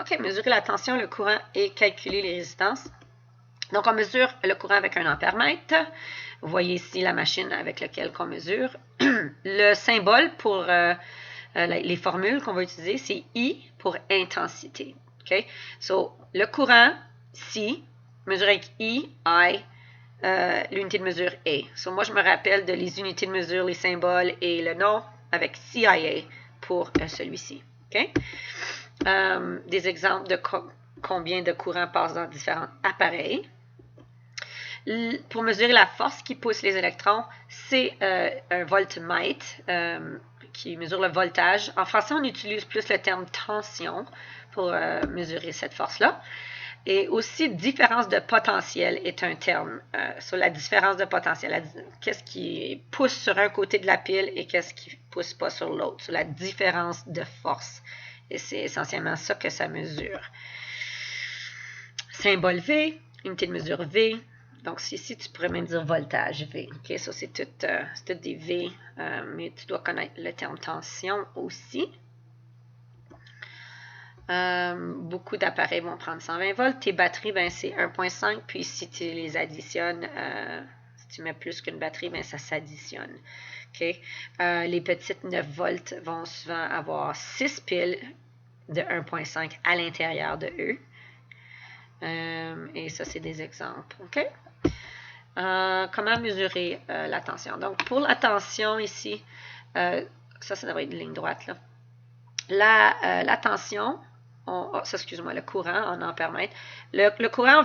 OK, mesurer la tension, le courant et calculer les résistances. Donc, on mesure le courant avec un ampère-mètre. Vous voyez ici la machine avec laquelle on mesure. Le symbole pour les formules qu'on va utiliser, c'est I pour intensité. OK? So, le courant, C, mesuré avec I, l'unité de mesure A. So, moi, je me rappelle de les unités de mesure, les symboles et le nom avec CIA pour celui-ci. OK? Des exemples de combien de courant passe dans différents appareils. Pour mesurer la force qui pousse les électrons, c'est un voltmètre qui mesure le voltage. En français, on utilise plus le terme tension pour mesurer cette force-là. Et aussi, différence de potentiel est un terme sur la différence de potentiel. Qu'est-ce qui pousse sur un côté de la pile et qu'est-ce qui ne pousse pas sur l'autre. Sur la différence de force. Et c'est essentiellement ça que ça mesure. Symbole V, unité de mesure V. Donc, ici, tu pourrais même dire voltage V. OK, ça, c'est tout des V, mais tu dois connaître le terme tension aussi. Beaucoup d'appareils vont prendre 120 volts. Tes batteries, ben, c'est 1.5. Puis, si tu les additionnes, si tu mets plus qu'une batterie, ben, ça s'additionne. OK? Les petites 9 volts vont souvent avoir 6 piles de 1.5 à l'intérieur de eux. Et ça, c'est des exemples. OK? Comment mesurer la tension? Donc, pour la tension ici, ça devrait être une ligne droite. Là. La tension, excuse-moi, le courant en ampère-mètre. Le courant,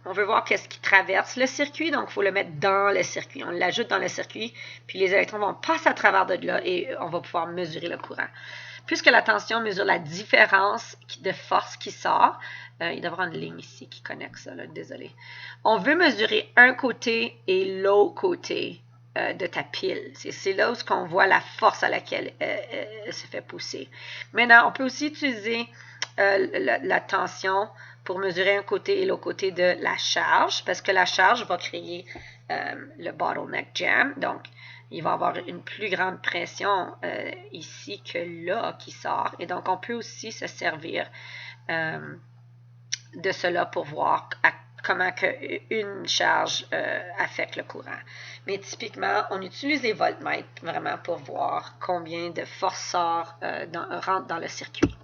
on veut voir qu'est-ce qui traverse le circuit, donc il faut le mettre dans le circuit. On l'ajoute dans le circuit, puis les électrons vont passer à travers de là et on va pouvoir mesurer le courant. Puisque la tension mesure la différence de force qui sort, il devrait y avoir une ligne ici qui connecte ça, là, désolé. On veut mesurer un côté et l'autre côté de ta pile. C'est là où on voit la force à laquelle elle se fait pousser. Maintenant, on peut aussi utiliser la tension pour mesurer un côté et l'autre côté de la charge, parce que la charge va créer le bottleneck jam. Donc, il va y avoir une plus grande pression ici que là qui sort. Et donc, on peut aussi se servir de cela pour voir comment une charge affecte le courant. Mais typiquement, on utilise les voltmètres vraiment pour voir combien de force rentre dans le circuit.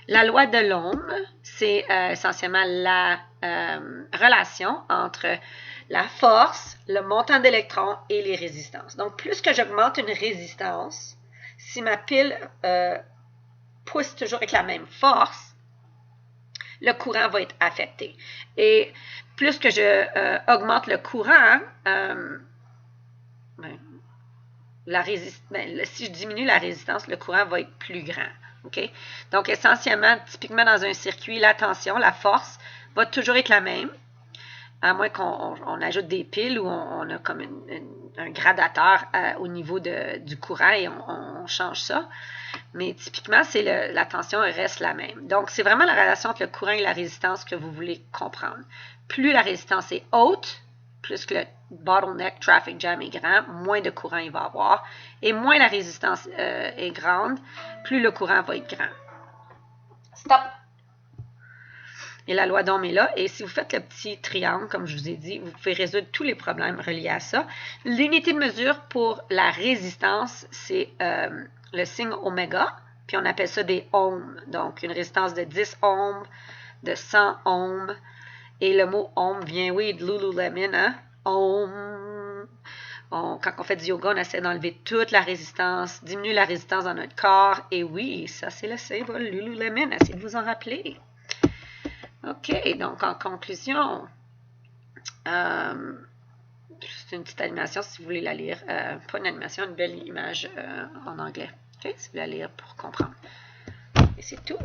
La loi de l'Ohm, c'est essentiellement la relation entre la force, le montant d'électrons et les résistances. Donc, plus que j'augmente une résistance, si ma pile pousse toujours avec la même force, le courant va être affecté. Et plus que je augmente le courant, si je diminue la résistance, le courant va être plus grand. Okay? Donc, essentiellement, typiquement dans un circuit, la tension, la force va toujours être la même, à moins qu'on ajoute des piles ou on a comme un gradateur au niveau du courant et on change ça. Mais typiquement, la tension reste la même. Donc, c'est vraiment la relation entre le courant et la résistance que vous voulez comprendre. Plus la résistance est haute, plus que le bottleneck traffic jam est grand, moins de courant il va avoir. Et moins la résistance est grande, plus le courant va être grand. Stop! Et la loi d'Ohm est là. Et si vous faites le petit triangle, comme je vous ai dit, vous pouvez résoudre tous les problèmes reliés à ça. L'unité de mesure pour la résistance, c'est le signe oméga, puis on appelle ça des ohms. Donc, une résistance de 10 ohms, de 100 ohms. Et le mot ohm vient, oui, de Lululemon, hein? Ohm. Quand on fait du yoga, on essaie d'enlever toute la résistance, diminuer la résistance dans notre corps. Et oui, ça, c'est le symbole Lululemon. Essayez de vous en rappeler. OK, donc en conclusion, c'est une petite animation si vous voulez la lire. Pas une animation, une belle image en anglais. OK, si vous voulez la lire pour comprendre. Et c'est tout.